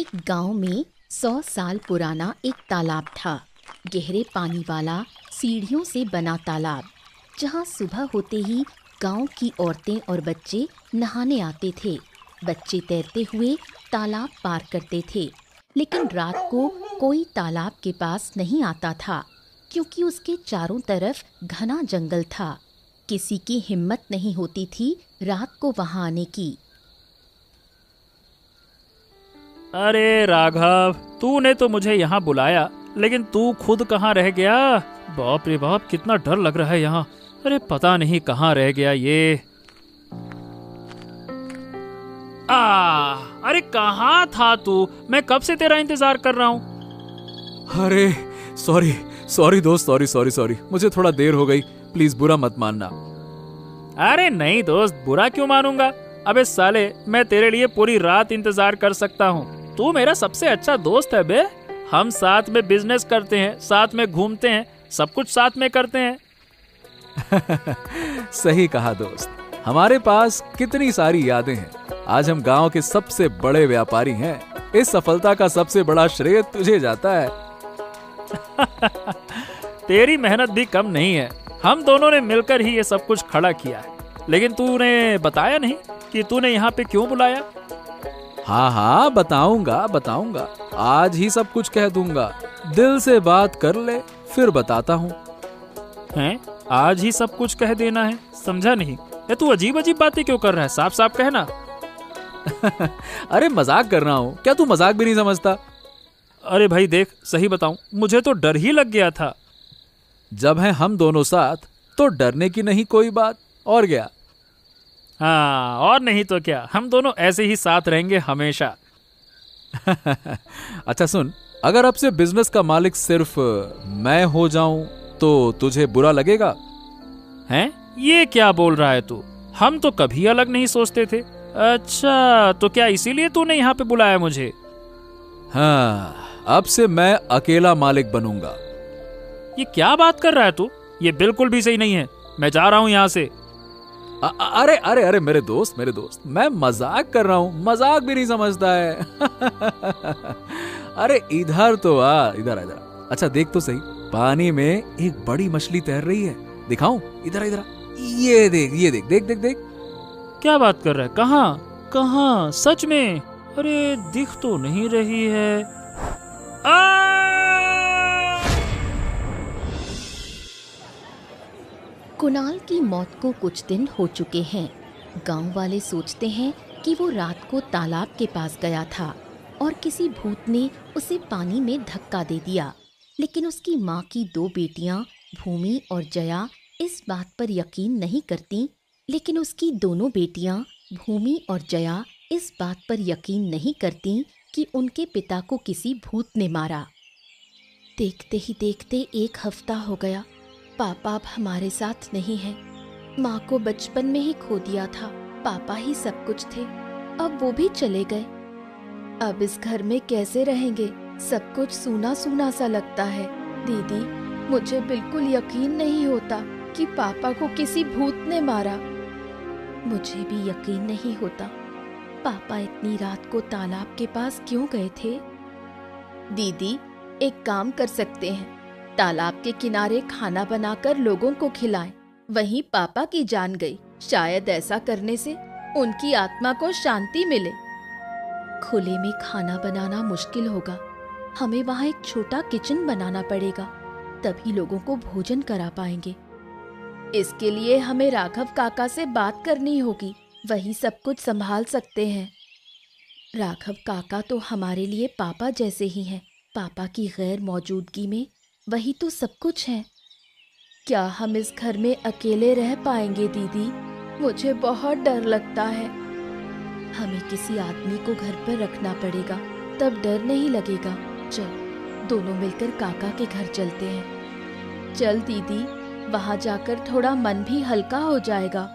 एक गांव में 100 साल पुराना एक तालाब था। गहरे पानी वाला सीढ़ियों से बना तालाब, जहां सुबह होते ही गांव की औरतें और बच्चे नहाने आते थे। बच्चे तैरते हुए तालाब पार करते थे, लेकिन रात को कोई तालाब के पास नहीं आता था, क्योंकि उसके चारों तरफ घना जंगल था। किसी की हिम्मत नहीं होती थी रात को वहां आने की। अरे राघव, तूने तो मुझे यहाँ बुलाया, लेकिन तू खुद कहाँ रह गया? बाप रे बाप, कितना डर लग रहा है यहाँ। अरे पता नहीं कहाँ रह गया ये। अरे कहाँ था तू? मैं कब से तेरा इंतजार कर रहा हूँ। अरे सॉरी दोस्त, सॉरी, मुझे थोड़ा देर हो गई, प्लीज बुरा मत मानना। अरे नहीं दोस्त, बुरा क्यों मानूंगा? अबे साले, मैं तेरे लिए पूरी रात इंतजार कर सकता हूँ। तू मेरा सबसे अच्छा दोस्त है बे। हम साथ में बिजनेस करते हैं, साथ में घूमते हैं, सब कुछ साथ में करते हैं। सही कहा दोस्त, हमारे पास कितनी सारी यादें हैं। आज हम गांव के सबसे बड़े व्यापारी हैं। इस सफलता का सबसे बड़ा श्रेय तुझे जाता है। तेरी मेहनत भी कम नहीं है। हम दोनों ने मिलकर ही ये सब कुछ खड़ा किया है। लेकिन तूने बताया नहीं कि तूने यहाँ पे क्यों बुलाया। हाँ, बताऊंगा। आज ही सब कुछ कह दूंगा। दिल से बात कर ले, फिर बताता हूँ। हैं? आज ही सब कुछ कह देना है? समझा नहीं। ये तू अजीब बातें क्यों कर रहा है? साफ साफ कहना। अरे मजाक कर रहा हूँ, क्या तू मजाक भी नहीं समझता? अरे भाई देख, सही बताऊं, मुझे तो डर ही लग गया था। जब हैं हम दोनों साथ, तो डरने की नहीं कोई बात। और क्या? हाँ, और नहीं तो क्या, हम दोनों ऐसे ही साथ रहेंगे हमेशा। अच्छा सुन, अगर अब से बिजनेस का मालिक सिर्फ मैं हो जाऊं, तो तुझे बुरा लगेगा? हैं? ये क्या बोल रहा है तू? हम तो कभी अलग नहीं सोचते थे। अच्छा, तो क्या इसीलिए तूने यहाँ पे बुलाया मुझे? हाँ, अब से मैं अकेला मालिक बनूंगा। ये क्या बात कर रहा है तू? ये बिल्कुल भी सही नहीं है। मैं जा रहा हूँ यहाँ से। अरे मेरे दोस्त, मैं मजाक कर रहा हूँ। मजाक भी नहीं समझता है। अरे इधर तो आ, इधर। अच्छा देख तो सही, पानी में एक बड़ी मछली तैर रही है। दिखाऊं? इधर। ये देख। क्या बात कर रहा है? कहाँ? सच में? अरे दिख तो नहीं रही है। कुणाल की मौत को कुछ दिन हो चुके हैं। गांव वाले सोचते हैं कि वो रात को तालाब के पास गया था और किसी भूत ने उसे पानी में धक्का दे दिया। लेकिन उसकी माँ की 2 बेटियां भूमि और जया इस बात पर यकीन नहीं करती। लेकिन उसकी दोनों बेटियां भूमि और जया इस बात पर यकीन नहीं करती कि उनके पिता को किसी भूत ने मारा। देखते ही देखते 1 हफ्ता हो गया। पापा अब हमारे साथ नहीं है। माँ को बचपन में ही खो दिया था। पापा ही सब कुछ थे, अब वो भी चले गए। अब इस घर में कैसे रहेंगे? सब कुछ सूना सूना सा लगता है। दीदी, मुझे बिल्कुल यकीन नहीं होता कि पापा को किसी भूत ने मारा। मुझे भी यकीन नहीं होता पापा इतनी रात को तालाब के पास क्यों गए थे। दीदी, एक काम कर सकते हैं, तालाब के किनारे खाना बनाकर लोगों को खिलाएं। वहीं पापा की जान गई, शायद ऐसा करने से उनकी आत्मा को शांति मिले। खुले में खाना बनाना मुश्किल होगा। हमें वहाँ एक छोटा किचन बनाना पड़ेगा, तभी लोगों को भोजन करा पाएंगे। इसके लिए हमें राघव काका से बात करनी होगी, वही सब कुछ संभाल सकते हैं। राघव काका तो हमारे लिए पापा जैसे ही हैं। पापा की गैर मौजूदगी में वही तो सब कुछ है। क्या हम इस घर में अकेले रह पाएंगे दीदी? मुझे बहुत डर लगता है। हमें किसी आदमी को घर पर रखना पड़ेगा, तब डर नहीं लगेगा। चल, दोनों मिलकर काका के घर चलते हैं। चल दीदी, वहां जाकर थोड़ा मन भी हल्का हो जाएगा।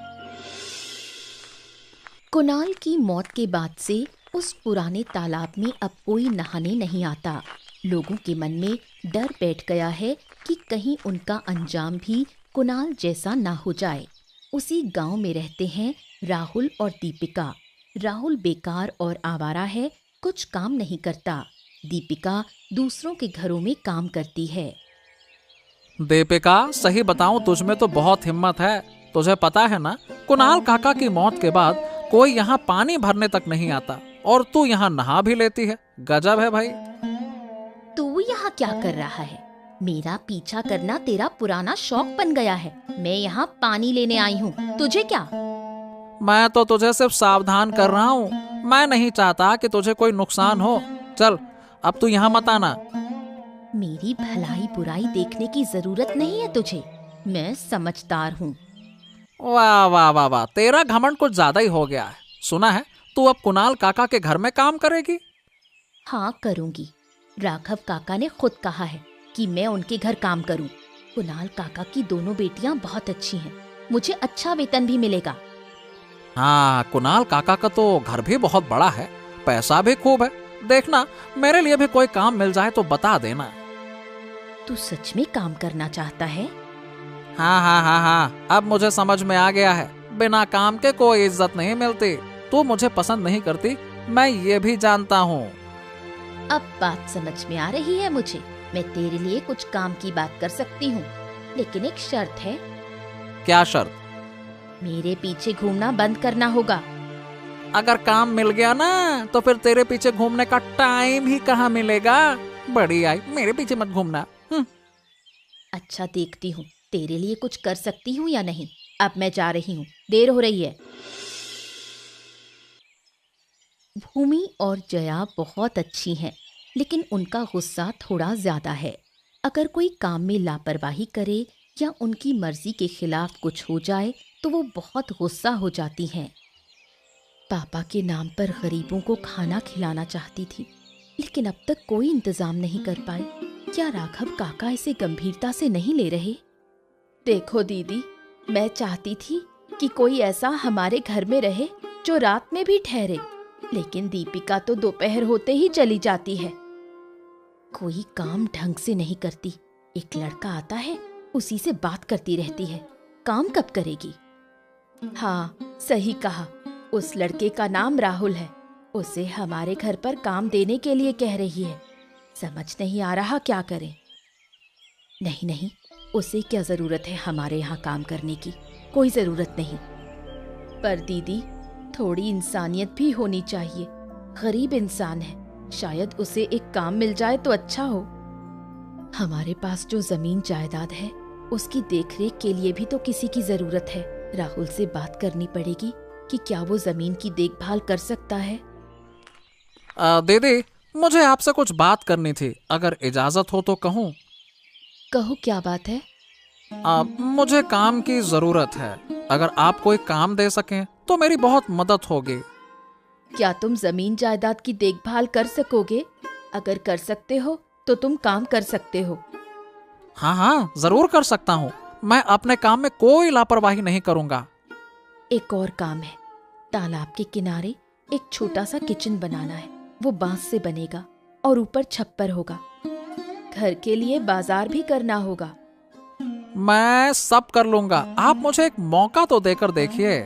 कुणाल की मौत के बाद से उस पुराने तालाब में अब कोई नहाने नहीं आता। लोगों के मन में डर बैठ गया है कि कहीं उनका अंजाम भी कुणाल जैसा ना हो जाए। उसी गांव में रहते हैं राहुल और दीपिका। राहुल बेकार और आवारा है कुछ काम नहीं करता। दीपिका दूसरों के घरों में काम करती है। दीपिका, सही बताऊं तुझ में तो बहुत हिम्मत है। तुझे पता है ना, कुणाल काका की मौत के बाद कोई यहाँ पानी भरने तक नहीं आता और तू यहाँ नहा भी लेती है। गजब है भाई। तू यहाँ क्या कर रहा है? मेरा पीछा करना तेरा पुराना शौक बन गया है। मैं यहाँ पानी लेने आई हूँ, तुझे क्या? मैं तो तुझे सिर्फ सावधान कर रहा हूँ। मैं नहीं चाहता कि तुझे कोई नुकसान हो। चल, अब तू यहाँ मत आना। मेरी भलाई बुराई देखने की जरूरत नहीं है तुझे। मैं समझदार हूँ। वाह वाह वाह वाह, तेरा घमंड कुछ ज्यादा ही हो गया है। सुना है तू अब कुणाल काका के घर में काम करेगी? हाँ, करूँगी। राघव काका ने खुद कहा है कि मैं उनके घर काम करूँ। कुणाल काका की दोनों बेटियाँ बहुत अच्छी हैं। मुझे अच्छा वेतन भी मिलेगा। हाँ, कुणाल काका का तो घर भी बहुत बड़ा है, पैसा भी खूब है। देखना, मेरे लिए भी कोई काम मिल जाए तो बता देना। तू सच में काम करना चाहता है? हाँ हाँ हाँ हाँ, अब मुझे समझ में आ गया है। बिना काम के कोई इज्जत नहीं मिलती। तू मुझे पसंद नहीं करती, मैं ये भी जानता हूँ। अब बात समझ में आ रही है मुझे। मैं तेरे लिए कुछ काम की बात कर सकती हूँ, लेकिन एक शर्त है। क्या शर्त? मेरे पीछे घूमना बंद करना होगा। अगर काम मिल गया ना तो फिर तेरे पीछे घूमने का टाइम ही कहाँ मिलेगा। बड़ी आई, मेरे पीछे मत घूमना। अच्छा, देखती हूँ तेरे लिए कुछ कर सकती हूँ या नहीं। अब मैं जा रही हूँ, देर हो रही है। भूमि और जया बहुत अच्छी हैं, लेकिन उनका गुस्सा थोड़ा ज्यादा है। अगर कोई काम में लापरवाही करे या उनकी मर्जी के खिलाफ कुछ हो जाए तो वो बहुत गुस्सा हो जाती हैं। पापा के नाम पर गरीबों को खाना खिलाना चाहती थी, लेकिन अब तक कोई इंतजाम नहीं कर पाई। क्या राघव काका इसे गंभीरता से नहीं ले रहे? देखो दीदी, मैं चाहती थी कि कोई ऐसा हमारे घर में रहे जो रात में भी ठहरे, लेकिन दीपिका तो दोपहर होते ही चली जाती है। कोई काम ढंग से नहीं करती। एक लड़का आता है, उसी से बात करती रहती है। काम कब करेगी? हाँ, सही कहा। उस लड़के का नाम राहुल है। उसे हमारे घर पर काम देने के लिए कह रही है। समझ नहीं आ रहा क्या करें। नहीं नहीं, उसे क्या जरूरत है हमारे यहाँ काम करने की? कोई जरूरत नहीं। पर दीदी, थोड़ी इंसानियत भी होनी चाहिए। गरीब इंसान है, शायद उसे एक काम मिल जाए तो अच्छा हो। हमारे पास जो जमीन जायदाद है, उसकी देखरेख के लिए भी तो किसी की जरूरत है। राहुल से बात करनी पड़ेगी कि क्या वो जमीन की देखभाल कर सकता है। दीदी, मुझे आपसे कुछ बात करनी थी, अगर इजाजत हो तो कहूँ? कहो, क्या बात है? मुझे काम की जरूरत है। अगर आप कोई काम दे सकें तो मेरी बहुत मदद होगी। क्या तुम जमीन जायदाद की देखभाल कर सकोगे? अगर कर सकते हो तो तुम काम कर सकते हो। हाँ हाँ, जरूर कर सकता हूँ। मैं अपने काम में कोई लापरवाही नहीं करूँगा। एक और काम है। तालाब के किनारे एक छोटा सा किचन बनाना है। वो बांस से बनेगा और ऊपर छप्पर होगा। घर के लिए बाजार भी करना होगा। मैं सब कर लूंगा, आप मुझे एक मौका तो देकर देखिए।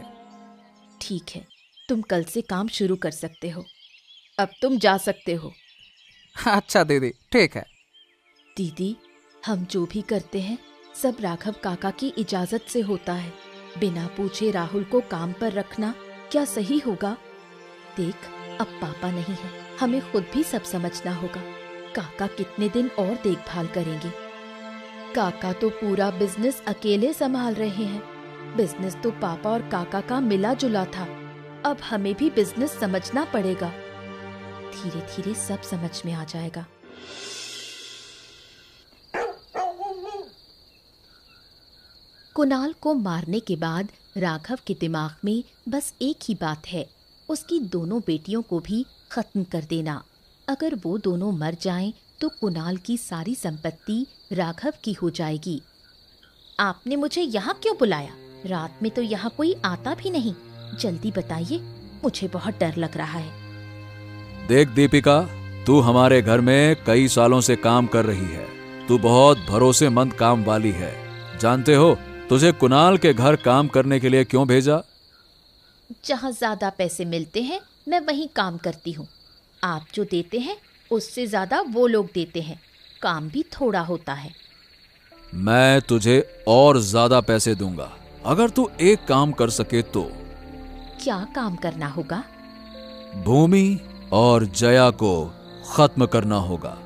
ठीक है, तुम कल से काम शुरू कर सकते हो। अब तुम जा सकते हो। अच्छा दीदी, ठीक है। दीदी, हम जो भी करते हैं सब राघव काका की इजाजत से होता है। बिना पूछे राहुल को काम पर रखना क्या सही होगा? देख, अब पापा नहीं है, हमें खुद भी सब समझना होगा। काका कितने दिन और देखभाल करेंगे? काका तो पूरा बिजनेस अकेले संभाल रहे हैं। बिजनेस तो पापा और काका का मिला जुला था। अब हमें भी बिजनेस समझना पड़ेगा। धीरे धीरे सब समझ में आ जाएगा। कुणाल को मारने के बाद राघव के दिमाग में बस एक ही बात है, उसकी दोनों बेटियों को भी खत्म कर देना। अगर वो दोनों मर जाएं तो कुणाल की सारी संपत्ति राघव की हो जाएगी। आपने मुझे यहाँ क्यों बुलाया? रात में तो यहाँ कोई आता भी नहीं। जल्दी बताइए, मुझे बहुत डर लग रहा है। देख दीपिका, तू हमारे घर में कई सालों से काम कर रही है। तू बहुत भरोसेमंद काम वाली है। जानते हो तुझे कुणाल के घर काम करने के लिए क्यों भेजा? जहाँ ज्यादा पैसे मिलते हैं मैं वहीं काम करती हूँ। आप जो देते हैं उससे ज्यादा वो लोग देते हैं, काम भी थोड़ा होता है। मैं तुझे और ज्यादा पैसे दूंगा अगर तू एक काम कर सके तो। क्या काम करना होगा? भूमि और जया को खत्म करना होगा।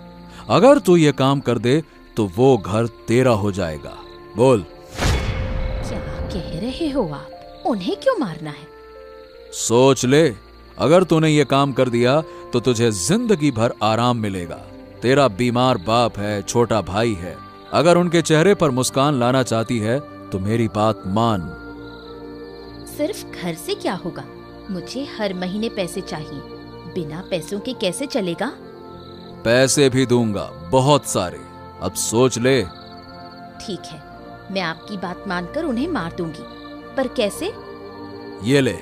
अगर तू ये काम कर दे तो वो घर तेरा हो जाएगा। बोल। क्या कह रहे हो आप? उन्हें क्यों मारना है? सोच ले, अगर तूने ये काम कर दिया तो तुझे जिंदगी भर आराम मिलेगा। तेरा बीमार बाप है, छोटा भाई है, अगर उनके चेहरे पर मुस्कान लाना चाहती है तो मेरी बात मान। सिर्फ घर से क्या होगा? मुझे हर महीने पैसे चाहिए, बिना पैसों के कैसे चलेगा? पैसे भी दूंगा, बहुत सारे। अब सोच ले। ठीक है, मैं आपकी बात मानकर उन्हें मार दूंगी, पर कैसे? ये ले,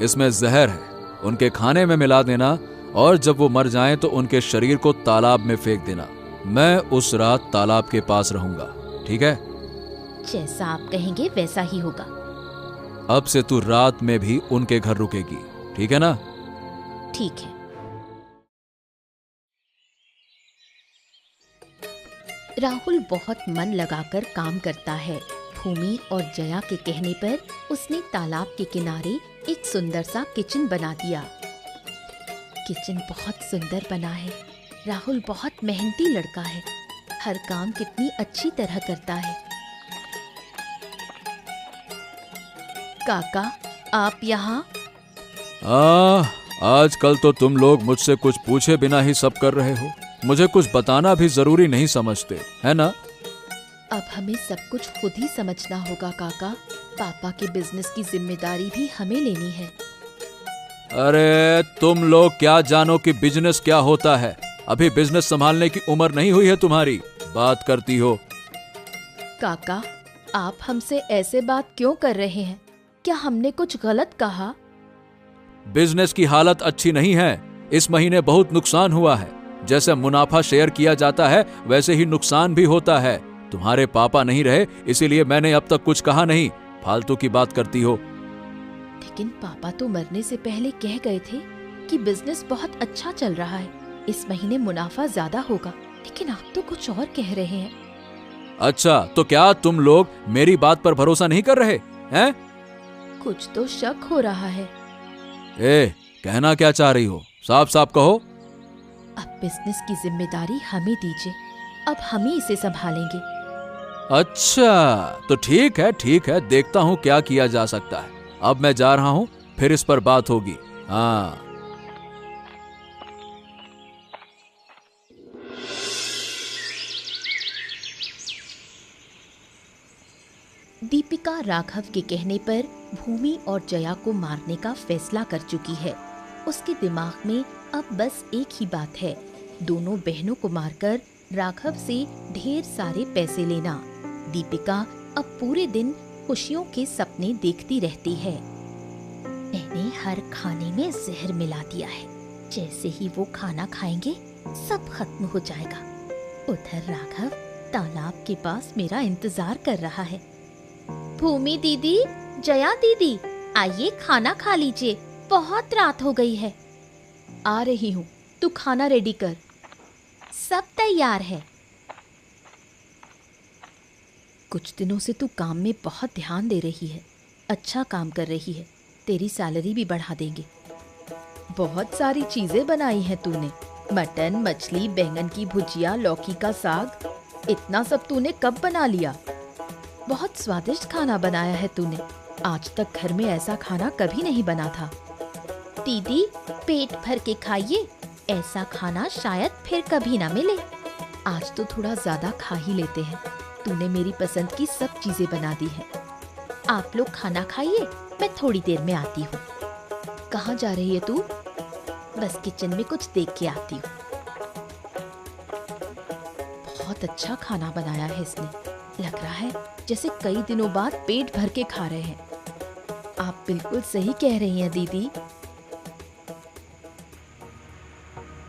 इसमें जहर है, उनके खाने में मिला देना और जब वो मर जाएं तो उनके शरीर को तालाब में फेंक देना। मैं उस रात तालाब के पास रहूंगा, ठीक है? जैसा आप कहेंगे वैसा ही होगा। अब से तू रात में भी उनके घर रुकेगी, ठीक है ना? ठीक है। राहुल बहुत मन लगाकर काम करता है। भूमि और जया के कहने पर उसने तालाब के किनारे एक सुंदर सा किचन बना दिया। किचन बहुत सुंदर बना है। राहुल बहुत मेहनती लड़का है, हर काम कितनी अच्छी तरह करता है। काका, आप यहाँ? आजकल तो तुम लोग मुझसे कुछ पूछे बिना ही सब कर रहे हो। मुझे कुछ बताना भी जरूरी नहीं समझते, है ना? अब हमें सब कुछ खुद ही समझना होगा काका। पापा के बिजनेस की जिम्मेदारी भी हमें लेनी है। अरे तुम लोग क्या जानो कि बिजनेस क्या होता है? अभी बिजनेस संभालने की उम्र नहीं हुई है तुम्हारी, बात करती हो। काका, आप हमसे ऐसे बात क्यों कर रहे हैं? क्या हमने कुछ गलत कहा? बिजनेस की हालत अच्छी नहीं है। इस महीने बहुत नुकसान हुआ है। जैसे मुनाफा शेयर किया जाता है वैसे ही नुकसान भी होता है। तुम्हारे पापा नहीं रहे इसीलिए मैंने अब तक कुछ कहा नहीं। फालतू की बात करती हो। लेकिन पापा तो मरने से पहले कह गए थे कि बिजनेस बहुत अच्छा चल रहा है, इस महीने मुनाफा ज्यादा होगा, लेकिन आप तो कुछ और कह रहे हैं। अच्छा, तो क्या तुम लोग मेरी बात पर भरोसा नहीं कर रहे हैं? कुछ तो शक हो रहा है। कहना क्या चाह रही हो? साफ साफ कहो। अब बिजनेस की जिम्मेदारी हमें दीजिए, अब हम ही इसे संभालेंगे। अच्छा, तो ठीक है, देखता हूँ क्या किया जा सकता है। अब मैं जा रहा हूँ, फिर इस पर बात होगी। हाँ। दीपिका राघव के कहने पर भूमि और जया को मारने का फैसला कर चुकी है। उसके दिमाग में अब बस एक ही बात है, दोनों बहनों को मारकर राघव से ढेर सारे पैसे लेना। दीपिका अब पूरे दिन खुशियों के सपने देखती रहती है। मैंने हर खाने में जहर मिला दिया है, जैसे ही वो खाना खाएंगे सब खत्म हो जाएगा। उधर राघव तालाब के पास मेरा इंतजार कर रहा है। भूमि दीदी, जया दीदी, आइए खाना खा लीजिए, बहुत रात हो गई है। आ रही हूँ, तू खाना रेडी कर। सब तैयार है। कुछ दिनों से तू काम में बहुत ध्यान दे रही है, अच्छा काम कर रही है, तेरी सैलरी भी बढ़ा देंगे। बहुत सारी चीजें बनाई हैं तूने, मटन, मछली, बैंगन की भुजिया, लौकी का साग, इतना सब तूने कब बना लिया? बहुत स्वादिष्ट खाना बनाया है तूने, आज तक घर में ऐसा खाना कभी नहीं बना था। दीदी, पेट भर के खाइए, ऐसा खाना शायद फिर कभी ना मिले। आज तो थोड़ा ज्यादा खा ही लेते हैं, तूने मेरी पसंद की सब चीजें बना दी हैं। आप लोग खाना खाइए, मैं थोड़ी देर में आती हूँ। कहाँ जा रही है तू? बस किचन में कुछ देख के आती हूँ। बहुत अच्छा खाना बनाया है इसने, लग रहा है जैसे कई दिनों बाद पेट भर के खा रहे हैं। आप बिल्कुल सही कह रही हैं दीदी।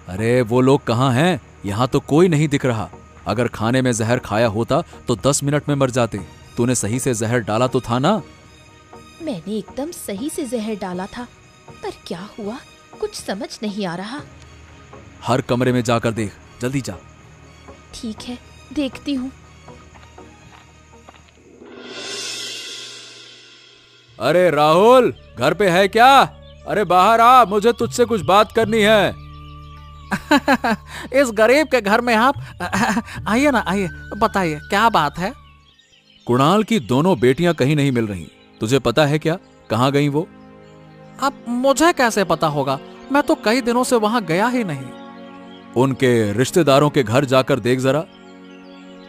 अरे वो लोग कहाँ हैं? यहाँ तो कोई नहीं दिख रहा। अगर खाने में जहर खाया होता तो 10 मिनट में मर जाते। तूने सही से जहर डाला तो था ना? मैंने एकदम सही से जहर डाला था, पर क्या हुआ कुछ समझ नहीं आ रहा। हर कमरे में जाकर देख, जल्दी जा। ठीक है, देखती हूँ। अरे राहुल, घर पे है क्या? अरे बाहर आ, मुझे तुझसे कुछ बात करनी है। इस गरीब के घर में आप आइए ना, आइए, बताइए क्या बात है। कुणाल की दोनों बेटियां कहीं नहीं मिल रही, तुझे पता है क्या कहाँ गई वो? अब मुझे कैसे पता होगा, मैं तो कई दिनों से वहां गया ही नहीं। उनके रिश्तेदारों के घर जाकर देख जरा।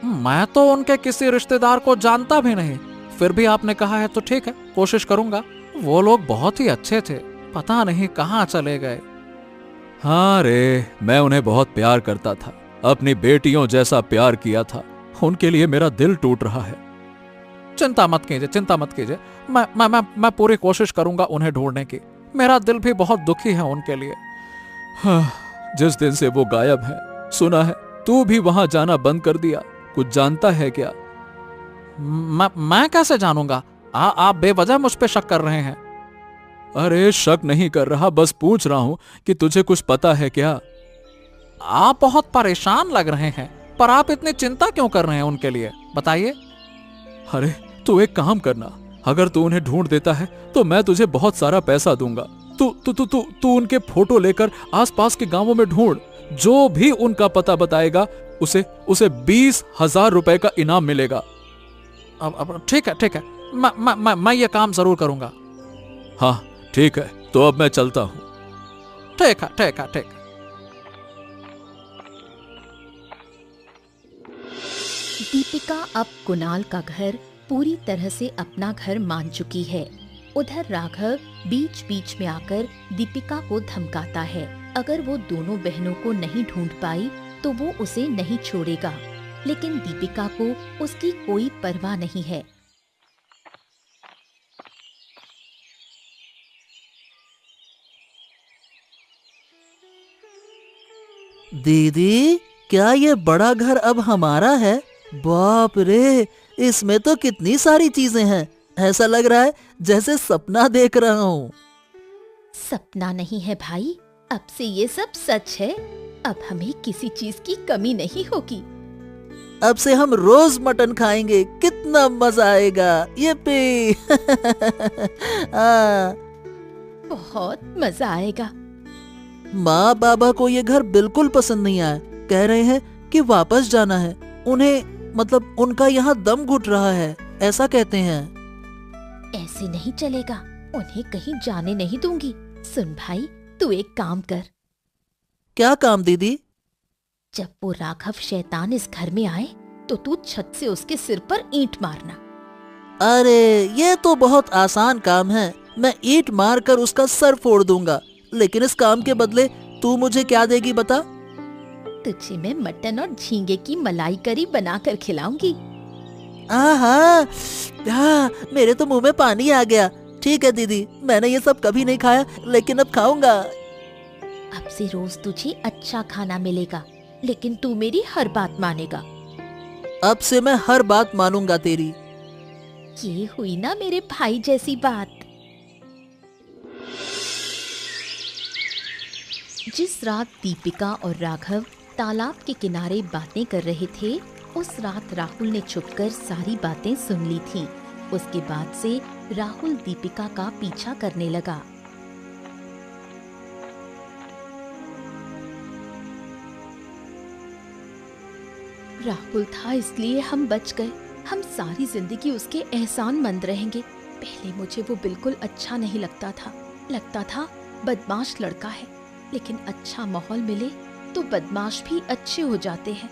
मैं तो उनके किसी रिश्तेदार को जानता भी नहीं, फिर भी आपने कहा है तो ठीक है, कोशिश करूंगा। वो लोग बहुत ही अच्छे थे, पता नहीं कहाँ चले गए। हाँ रे, मैं उन्हें बहुत प्यार करता था, अपनी बेटियों जैसा प्यार किया था। उनके लिए मेरा दिल टूट रहा है। चिंता मत कीजिए, चिंता मत कीजिए, मैं पूरी कोशिश करूंगा उन्हें ढूंढने की। मेरा दिल भी बहुत दुखी है उनके लिए। हाँ, जिस दिन से वो गायब है, सुना है तू भी वहां जाना बंद कर दिया। कुछ जानता है क्या? मैं कैसे जानूंगा? आप बेवजह मुझ पे शक कर रहे हैं। अरे शक नहीं कर रहा, बस पूछ रहा हूं कि तुझे कुछ पता है क्या? आप बहुत परेशान लग रहे हैं, पर आप इतनी चिंता क्यों कर रहे हैं उनके लिए, बताइए। अरे तू एक काम करना, अगर तू उन्हें ढूंढ देता है तो मैं तुझे बहुत सारा पैसा दूंगा। तू उनके फोटो लेकर आसपास के गांवों में ढूंढ, जो भी उनका पता बताएगा उसे 20,000 रुपए का इनाम मिलेगा। अब ठीक है, ठीक है, मैं ये काम जरूर करूंगा। हाँ ठीक है, तो अब मैं चलता हूं। ठीक है, ठीक है, ठीक है। दीपिका अब कुणाल का घर पूरी तरह से अपना घर मान चुकी है। उधर राघव बीच बीच में आकर दीपिका को धमकाता है, अगर वो दोनों बहनों को नहीं ढूंढ पाई तो वो उसे नहीं छोड़ेगा। लेकिन दीपिका को उसकी कोई परवाह नहीं है। दीदी, क्या ये बड़ा घर अब हमारा है? बाप रे, इसमें तो कितनी सारी चीजें हैं। ऐसा लग रहा है जैसे सपना देख रहा हूँ। सपना नहीं है भाई, अब से ये सब सच है। अब हमें किसी चीज की कमी नहीं होगी। अब से हम रोज मटन खाएंगे, कितना मजा आएगा। ये पे बहुत मजा आएगा। माँ बाबा को ये घर बिल्कुल पसंद नहीं आया, कह रहे हैं कि वापस जाना है उन्हें, मतलब उनका यहाँ दम घुट रहा है, ऐसा कहते हैं। ऐसे नहीं चलेगा, उन्हें कहीं जाने नहीं दूंगी। सुन भाई, तू एक काम कर। क्या काम दीदी? जब वो राघव शैतान इस घर में आए तो तू छत से उसके सिर पर ईंट मारना। अरे ये तो बहुत आसान काम है, मैं ईंट मारकर उसका सर फोड़ दूंगा। लेकिन इस काम के बदले तू मुझे क्या देगी बता? तुझे मैं मटन और झींगे की मलाई करी बनाकर खिलाऊंगी। हाँ, मेरे तो मुंह में पानी आ गया। ठीक है दीदी, मैंने ये सब कभी नहीं खाया, लेकिन अब खाऊंगा। अब से रोज तुझे अच्छा खाना मिलेगा, लेकिन तू मेरी हर बात मानेगा। अब से मैं हर बात मानूंगा तेरी। ये हुई ना मेरे भाई जैसी बात। जिस रात दीपिका और राघव तालाब के किनारे बातें कर रहे थे, उस रात राहुल ने छुपकर सारी बातें सुन ली थी। उसके बाद से राहुल दीपिका का पीछा करने लगा। राहुल था इसलिए हम बच गए। हम सारी जिंदगी उसके एहसानमंद रहेंगे। पहले मुझे वो बिल्कुल अच्छा नहीं लगता था बदमाश लड़का है, लेकिन अच्छा माहौल मिले तो बदमाश भी अच्छे हो जाते हैं।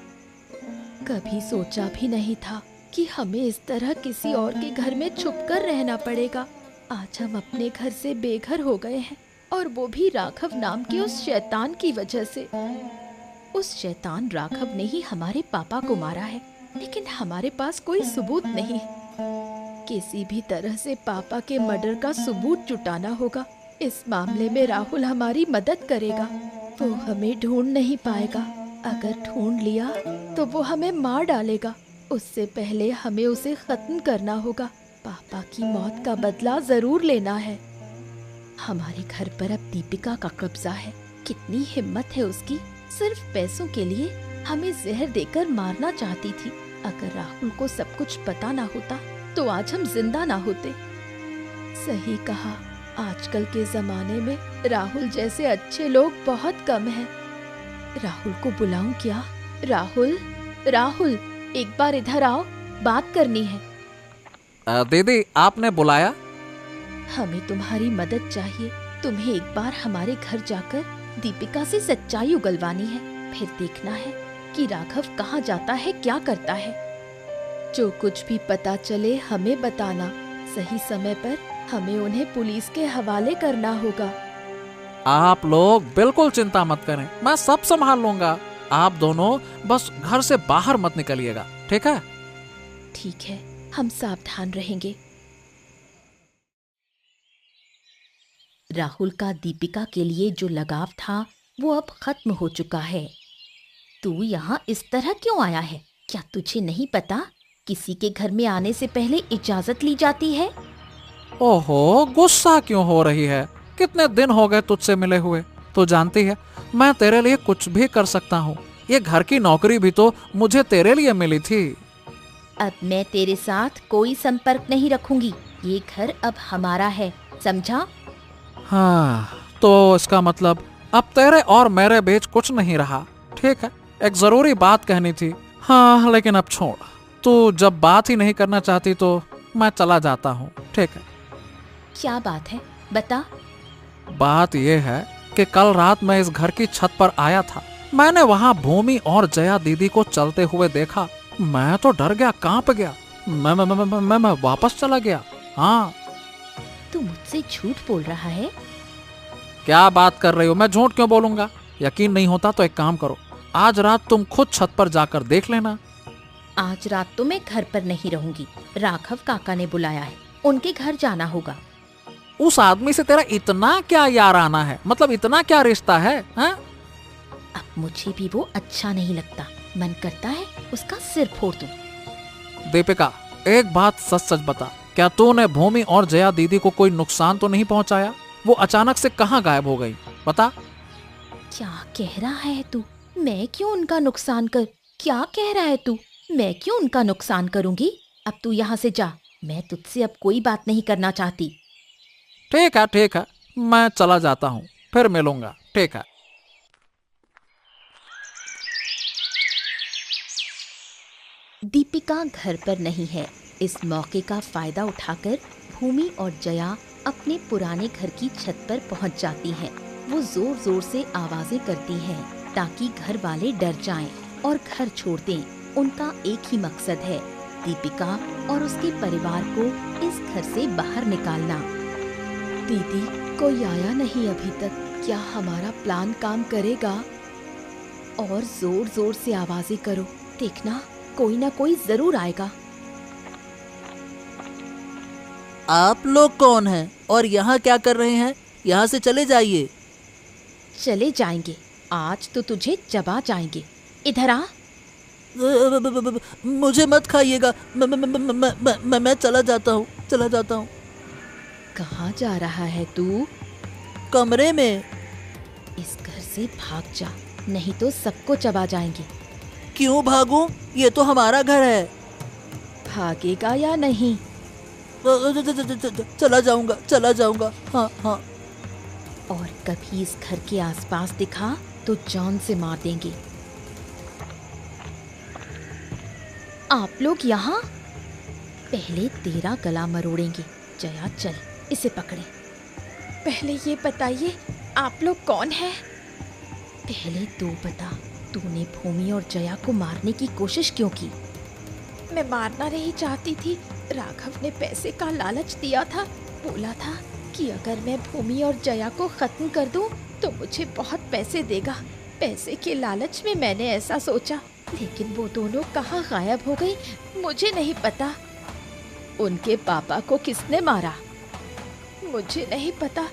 कभी सोचा भी नहीं था कि हमें इस तरह किसी और के घर में छुपकर रहना पड़ेगा। आज हम अपने घर से बेघर हो गए हैं, और वो भी राघव नाम के उस शैतान की वजह से। उस शैतान राघव ने ही हमारे पापा को मारा है, लेकिन हमारे पास कोई सबूत नहीं है। किसी भी तरह से पापा के मर्डर का सबूत जुटाना होगा। इस मामले में राहुल हमारी मदद करेगा। वो हमें ढूंढ नहीं पाएगा। अगर ढूंढ लिया तो वो हमें मार डालेगा। उससे पहले हमें उसे खत्म करना होगा। पापा की मौत का बदला जरूर लेना है। हमारे घर पर अब दीपिका का कब्जा है। कितनी हिम्मत है उसकी। सिर्फ पैसों के लिए हमें जहर देकर मारना चाहती थी। अगर राहुल को सब कुछ पता ना होता तो आज हम जिंदा ना होते। सही कहा, आजकल के जमाने में राहुल जैसे अच्छे लोग बहुत कम हैं। राहुल को बुलाऊं क्या? राहुल, राहुल, एक बार इधर आओ, बात करनी है। दीदी, आपने बुलाया? हमें तुम्हारी मदद चाहिए। तुम्हें एक बार हमारे घर जाकर दीपिका से सच्चाई उगलवानी है। फिर देखना है कि राघव कहाँ जाता है, क्या करता है। जो कुछ भी पता चले हमें बताना। सही समय पर हमें उन्हें पुलिस के हवाले करना होगा। आप लोग बिल्कुल चिंता मत करें, मैं सब संभाल लूंगा। आप दोनों बस घर से बाहर मत निकलिएगा, ठीक है? ठीक है, हम सावधान रहेंगे। राहुल का दीपिका के लिए जो लगाव था वो अब खत्म हो चुका है। तू यहाँ इस तरह क्यों आया है? क्या तुझे नहीं पता किसी के घर में आने से पहले इजाजत ली जाती है? ओहो, गुस्सा क्यों हो रही है? कितने दिन हो गए तुझसे मिले हुए। तो जानती है, मैं तेरे लिए कुछ भी कर सकता हूँ। ये घर की नौकरी भी तो मुझे तेरे लिए मिली थी। अब मैं तेरे साथ कोई संपर्क नहीं रखूंगी। ये घर अब हमारा है, समझा? हाँ, तो इसका मतलब अब तेरे और मेरे बीच कुछ नहीं रहा। ठीक है, एक जरूरी बात कहनी थी। हाँ, लेकिन अब छोड़। तू जब बात ही नहीं करना चाहती तो मैं चला जाता हूँ, ठीक है? क्या बात है, बता। बात यह है कि कल रात मैं इस घर की छत पर आया था। मैंने वहाँ भूमि और जया दीदी को चलते हुए देखा। मैं तो डर गया, कांप गया। मैं वापस चला गया। हाँ। तू मुझसे झूठ बोल रहा है? क्या बात कर रही हो? मैं झूठ क्यों बोलूंगा? यकीन नहीं होता तो एक काम करो, आज रात तुम खुद छत पर जाकर देख लेना। आज रात तो मैं घर पर नहीं रहूंगी। राघव काका ने बुलाया है, उनके घर जाना होगा। उस आदमी से तेरा इतना क्या याराना है? मतलब इतना क्या रिश्ता है, हा? अब मुझे भी वो अच्छा नहीं लगता। मन करता है उसका सिर फोड़ दूं। दीपिका, एक बात सच सच बता, क्या तूने भूमि और जया दीदी को कोई नुकसान तो नहीं पहुंचाया? वो अचानक से कहाँ गायब हो गई, बता। क्या कह रहा है तू? मैं क्यों उनका नुकसान कर? क्या कह रहा है तू? मैं क्यों उनका नुकसान करूंगी? अब तू यहाँ से जा, मैं तुझसे अब कोई बात नहीं करना चाहती। ठीक है, मैं चला जाता हूँ, फिर मिलूंगा, ठीक है? दीपिका घर पर नहीं है। इस मौके का फायदा उठाकर भूमि और जया अपने पुराने घर की छत पर पहुंच जाती हैं। वो जोर जोर से आवाजें करती हैं ताकि घर वाले डर जाएं और घर छोड़ दें। उनका एक ही मकसद है, दीपिका और उसके परिवार को इस घर से बाहर निकालना। दीदी, कोई आया नहीं अभी तक। क्या हमारा प्लान काम करेगा? और जोर जोर से आवाजें करो, देखना कोई ना कोई जरूर आएगा। आप लोग कौन हैं और यहाँ क्या कर रहे हैं? यहाँ से चले जाइए। चले जाएंगे, आज तो तुझे चबा जाएंगे। इधर आ। मुझे मत खाइएगा। मैं चला जाता हूँ। कहाँ जा रहा है तू? कमरे में। इस घर से भाग जा, नहीं तो सबको चबा जाएंगे। क्यों भागूं? ये तो हमारा घर है। भागेगा या नहीं? चला जाऊंगा। हाँ। और कभी इस घर के आसपास दिखा तो जान से मार देंगे। आप लोग यहाँ? पहले तेरा गला मरोड़ेंगे। जया, चल इसे पकड़े। पहले ये बताइए, आप लोग कौन हैं? पहले तू बता, तूने भूमि और जया को मारने की कोशिश क्यों की? मैं मारना नहीं चाहती थी। राघव ने पैसे का लालच दिया था। बोला था कि अगर मैं भूमि और जया को खत्म कर दूं तो मुझे बहुत पैसे देगा। पैसे के लालच में मैंने ऐसा सोचा, लेकिन वो दोनों कहाँ गायब हो गई मुझे नहीं पता। उनके पापा को किसने मारा मुझे नहीं पता।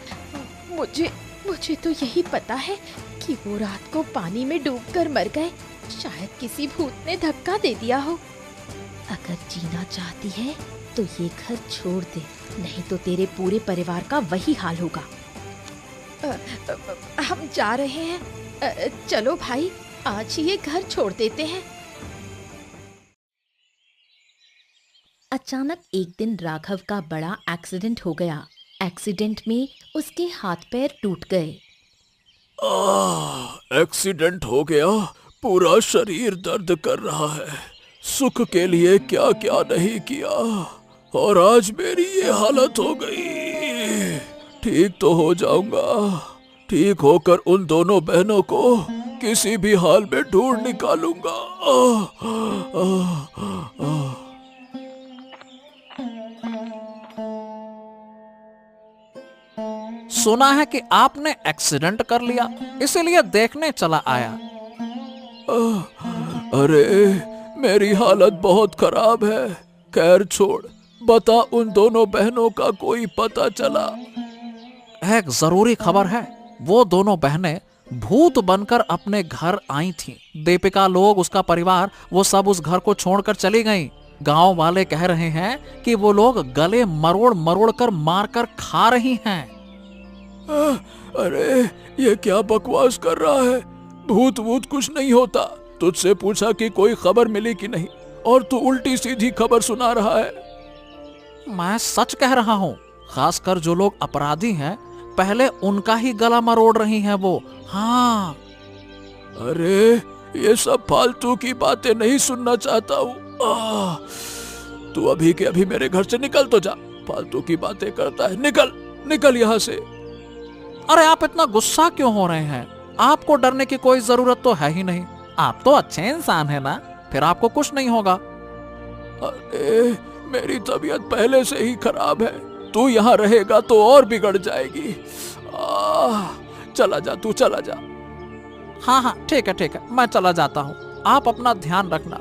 मुझे तो यही पता है कि वो रात को पानी में डूबकर मर गए। शायद किसी भूत ने धक्का दे दिया हो। अगर जीना चाहती है तो ये घर छोड़ दे, नहीं तो तेरे पूरे परिवार का वही हाल होगा। हम जा रहे हैं। चलो भाई, आज ये घर छोड़ देते हैं। अचानक एक दिन राघव का बड़ा एक्सीडेंट हो गया। एक्सीडेंट में उसके हाथ पैर टूट गए। एक्सीडेंट हो गया, पूरा शरीर दर्द कर रहा है। सुख के लिए क्या क्या नहीं किया और आज मेरी ये हालत हो गई। ठीक तो हो जाऊंगा। ठीक होकर उन दोनों बहनों को किसी भी हाल में ढूंढ निकालूंगा। सुना है कि आपने एक्सीडेंट कर लिया, इसीलिए देखने चला आया। अरे मेरी हालत बहुत खराब है। खैर छोड़, बता उन दोनों बहनों का कोई पता चला? एक जरूरी खबर है। वो दोनों बहनें भूत बनकर अपने घर आई थीं। दीपिका लोग, उसका परिवार, वो सब उस घर को छोड़कर चली गईं। गांव वाले कह रहे हैं कि वो लोग गले मरोड़ मरोड़ कर मार कर खा रही हैं। अरे ये क्या बकवास कर रहा है? भूत वूत कुछ नहीं होता। तुझसे पूछा कि कोई खबर मिली कि नहीं, और तू उल्टी सीधी खबर सुना रहा है। मैं सच कह रहा हूँ। खासकर जो लोग अपराधी हैं, पहले उनका ही गला मरोड़ रही हैं वो। हाँ। अरे ये सब फालतू की बातें नहीं सुनना चाहता हूँ। तू अभी के अभी मेरे घर से निकल तो जा। फालतू की बातें करता है। निकल निकल यहाँ से। अरे आप इतना गुस्सा क्यों हो रहे हैं? आपको डरने की कोई जरूरत तो है ही नहीं। आप तो अच्छे इंसान है ना, फिर आपको कुछ नहीं होगा। अरे मेरी तबीयत पहले से ही खराब है। तू यहाँ रहेगा तो और बिगड़ जाएगी। चला जा, तू चला जा। हाँ हाँ ठीक है, मैं चला जाता हूँ। आप अपना ध्यान रखना।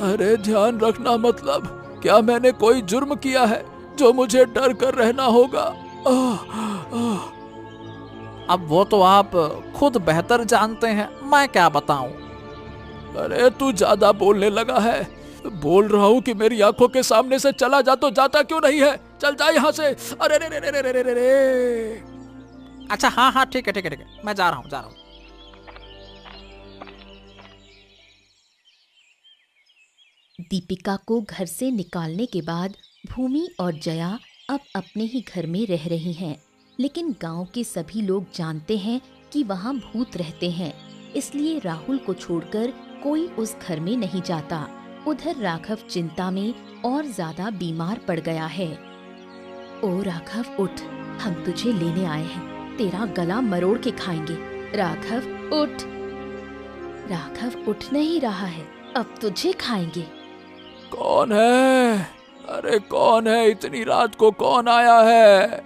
अरे ध्यान रखना मतलब क्या मैंने कोई जुर्म किया है जो मुझे डर कर रहना होगा? अब वो तो आप खुद बेहतर जानते हैं, मैं क्या बताऊं। अरे तू ज्यादा बोलने लगा है। बोल रहा हूँ कि मेरी आंखों के सामने से चला जा, तो जाता क्यों नहीं है? चल जा यहाँ से। अरे रे रे रे रे रे रे। अच्छा हाँ ठीक है, मैं जा रहा हूँ। दीपिका को घर से निकालने के बाद भूमि और जया अब अपने ही घर में रह रही हैं। लेकिन गांव के सभी लोग जानते हैं कि वहां भूत रहते हैं, इसलिए राहुल को छोड़कर कोई उस घर में नहीं जाता। उधर राघव चिंता में और ज्यादा बीमार पड़ गया है। ओ राघव उठ, हम तुझे लेने आए हैं। तेरा गला मरोड़ के खाएंगे। राघव उठ। राघव उठ नहीं रहा है, अब तुझे खाएंगे। कौन है? अरे कौन है? इतनी रात को कौन आया है?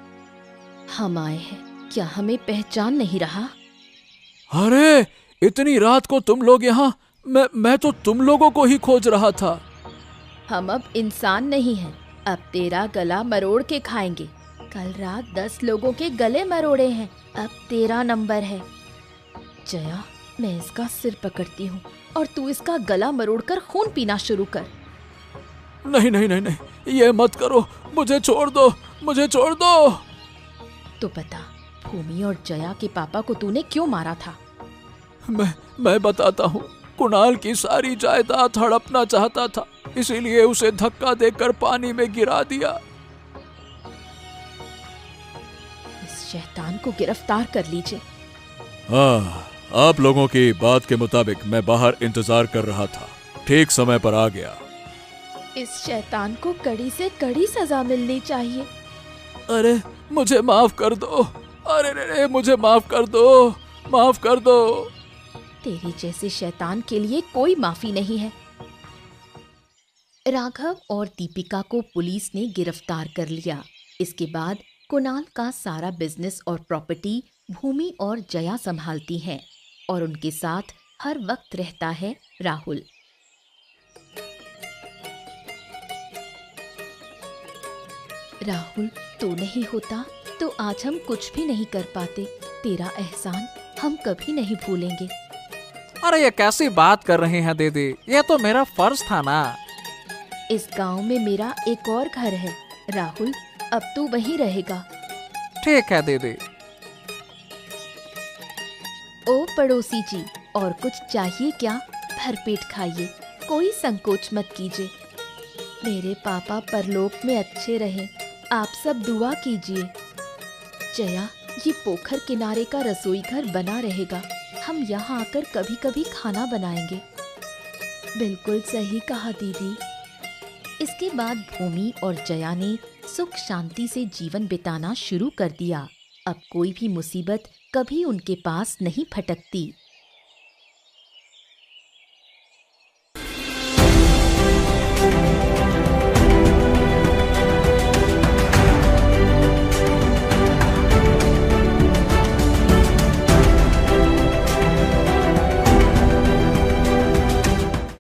हम आए हैं, क्या हमें पहचान नहीं रहा? अरे इतनी रात को तुम लोग यहाँ? मैं तो तुम लोगों को ही खोज रहा था। हम अब इंसान नहीं हैं, अब तेरा गला मरोड़ के खाएंगे। कल रात 10 लोगों के गले मरोड़े हैं, अब तेरा नंबर है। जया, मैं इसका सिर पकड़ती हूँ और तू इसका गला मरोड़कर खून पीना शुरू कर। नहीं नहीं नहीं नहीं, ये मत करो। मुझे छोड़ दो, मुझे छोड़ दो। तो बता, भूमि और जया के पापा को तूने क्यों मारा था? मैं बताता हूँ। कुणाल की सारी जायदाद हड़पना चाहता था, इसीलिए उसे धक्का देकर पानी में गिरा दिया। इस शैतान को गिरफ्तार कर लीजिए। हाँ, आप लोगों की बात के मुताबिक मैं बाहर इंतजार कर रहा था, ठीक समय पर आ गया। इस शैतान को कड़ी से कड़ी सजा मिलनी चाहिए। अरे मुझे माफ कर दो। अरे रे, मुझे माफ कर दो, माफ कर दो। तेरे जैसे शैतान के लिए कोई माफी नहीं है। राघव और दीपिका को पुलिस ने गिरफ्तार कर लिया। इसके बाद कुणाल का सारा बिजनेस और प्रॉपर्टी भूमि और जया संभालती हैं और उनके साथ हर वक्त रहता है राहुल। राहुल, तू नहीं होता तो आज हम कुछ भी नहीं कर पाते। तेरा एहसान हम कभी नहीं भूलेंगे। अरे ये कैसी बात कर रही हैं दीदी, ये तो मेरा फर्ज था ना। इस गांव में मेरा एक और घर है राहुल, अब तू वहीं रहेगा। ठीक है दीदी। ओ पड़ोसी जी, और कुछ चाहिए क्या? भरपेट खाइए, कोई संकोच मत कीजिए। मेरे पापा परलोक में अच्छे रहें, आप सब दुआ कीजिए। जया, ये पोखर किनारे का रसोई घर बना रहेगा, हम यहाँ आकर कभी कभी खाना बनाएंगे। बिल्कुल सही कहा दीदी। इसके बाद भूमि और जया ने सुख शांति से जीवन बिताना शुरू कर दिया। अब कोई भी मुसीबत कभी उनके पास नहीं फटकती।